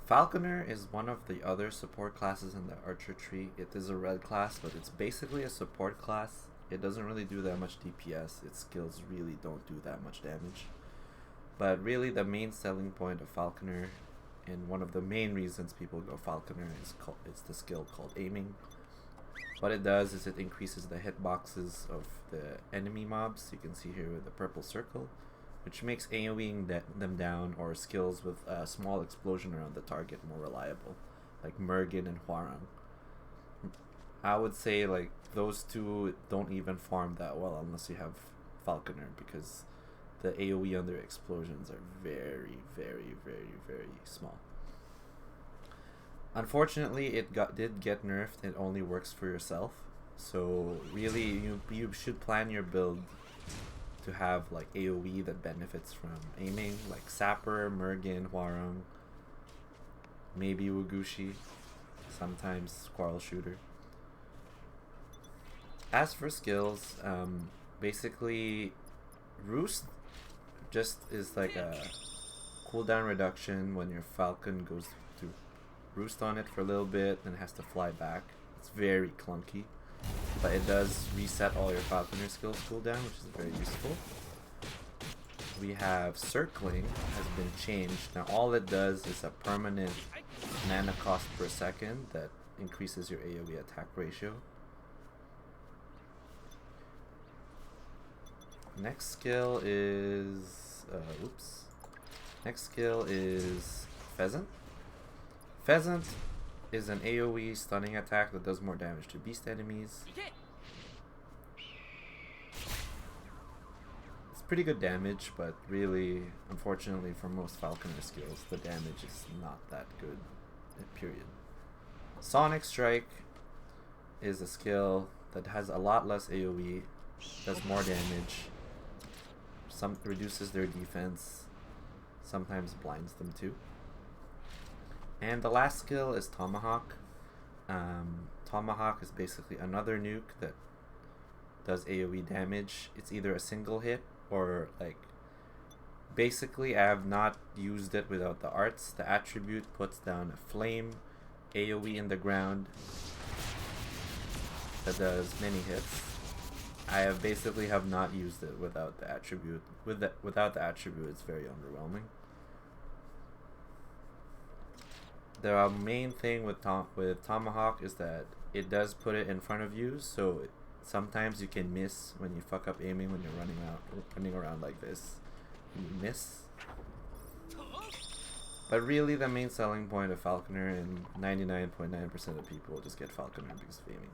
Falconer is one of the other support classes in the archer tree. It is a red class, but it's basically a support class. It doesn't really do that much DPS. Its skills really don't do that much damage. But really the main selling point of Falconer, and one of the main reasons people go Falconer, it's the skill called aiming. What it does is it increases the hitboxes of the enemy mobs. You can see here with the purple circle, which makes AoEing them down or skills with a small explosion around the target more reliable, like Mergen and Hwarang. I would say like those two don't even farm that well unless you have Falconer, because the AoE on their explosions are very, very, very, very small. Unfortunately, did get nerfed. It only works for yourself. So really, you should plan your build to have like AoE that benefits from aiming, like Sapper, Mergen, Hwarang, maybe Wugushi, sometimes Squirrel Shooter. As for skills, basically Roost just is like a cooldown reduction when your Falcon goes to roost on it for a little bit, then has to fly back. It's very clunky, but it does reset all your Falconer skills cooldown, which is very useful. We have Circling has been changed. Now all it does is a permanent mana cost per second that increases your AoE attack ratio. Next skill is Next skill is Pheasant. Pheasant is an AoE stunning attack that does more damage to beast enemies. It's pretty good damage, but really, unfortunately for most Falconer skills, the damage is not that good, period. Sonic Strike is a skill that has a lot less AoE, does more damage, reduces their defense, sometimes blinds them too. And the last skill is Tomahawk. Tomahawk is basically another nuke that does AoE damage. It's either a single hit or like, basically I have not used it without the arts. The attribute puts down a flame AoE in the ground that does many hits. I basically have not used it without the attribute. Without the attribute, it's very underwhelming. The main thing with Tomahawk is that it does put it in front of you, so sometimes you can miss when you fuck up aiming when you're running around like this. You miss. But really, the main selling point of Falconer, and 99.9% of people just get Falconer because of aiming.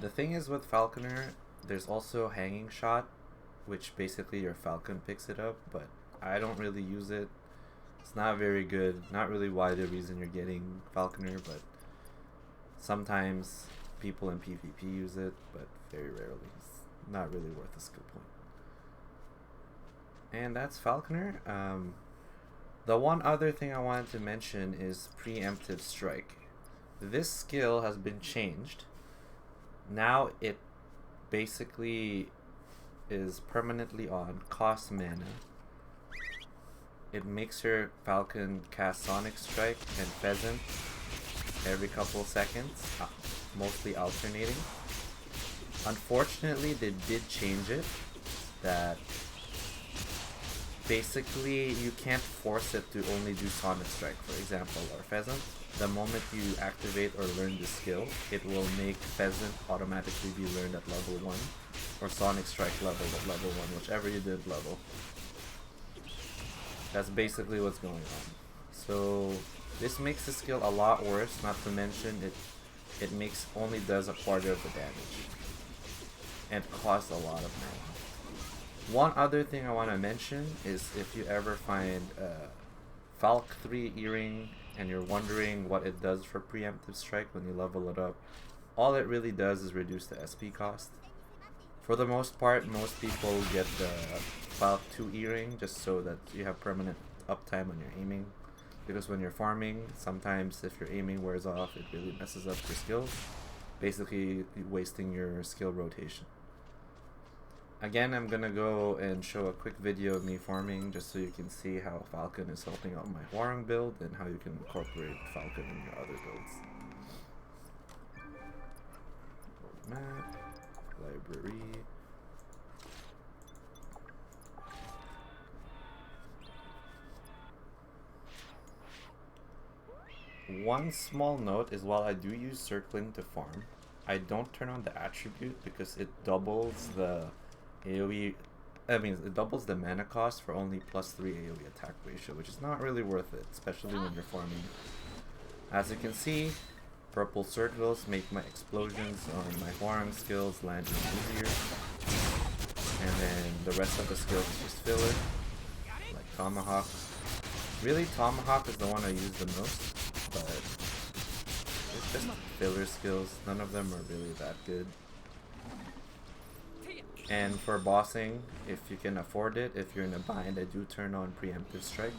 The thing is with Falconer, there's also Hanging Shot, which basically your Falcon picks it up, but I don't really use it. It's not very good. Not really why the reason you're getting Falconer, but sometimes people in PvP use it, but very rarely. It's not really worth a skill point. And that's Falconer. The one other thing I wanted to mention is Preemptive Strike. This skill has been changed. Now it basically is permanently on, costs mana. It makes your Falcon cast Sonic Strike and Pheasant every couple seconds, mostly alternating. Unfortunately, they did change it, that basically you can't force it to only do Sonic Strike, for example, or Pheasant. The moment you activate or learn the skill, it will make Pheasant automatically be learned at level 1, or Sonic Strike leveled at level 1, whichever you did level. That's basically what's going on. So this makes the skill a lot worse, not to mention it only does a quarter of the damage, and costs a lot of mana. One other thing I want to mention is if you ever find Falc 3 earring and you're wondering what it does for Preemptive Strike when you level it up, all it really does is reduce the SP cost. For the most part, most people get the Falc 2 earring just so that you have permanent uptime when you're aiming. Because when you're farming, sometimes if your aiming wears off, it really messes up your skills, basically wasting your skill rotation. Again, I'm gonna go and show a quick video of me farming just so you can see how Falcon is helping out my Hwarang build and how you can incorporate Falcon in your other builds. Map, library. One small note is while I do use circling to farm, I don't turn on the attribute because it doubles the AoE, it doubles the mana cost for only +3 AoE attack ratio, which is not really worth it, especially when you're farming. As you can see, purple circles make my explosions on my Hwarang skills land easier, and then the rest of the skills is just filler, like Tomahawk. Really, Tomahawk is the one I use the most, but it's just filler skills. None of them are really that good. And for bossing, if you can afford it, if you're in a bind, I do turn on Preemptive Strike.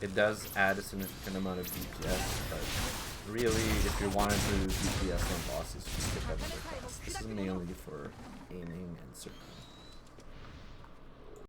It does add a significant amount of DPS, but really, if you want to do DPS on bosses, just skip another class. This is mainly for aiming and circling.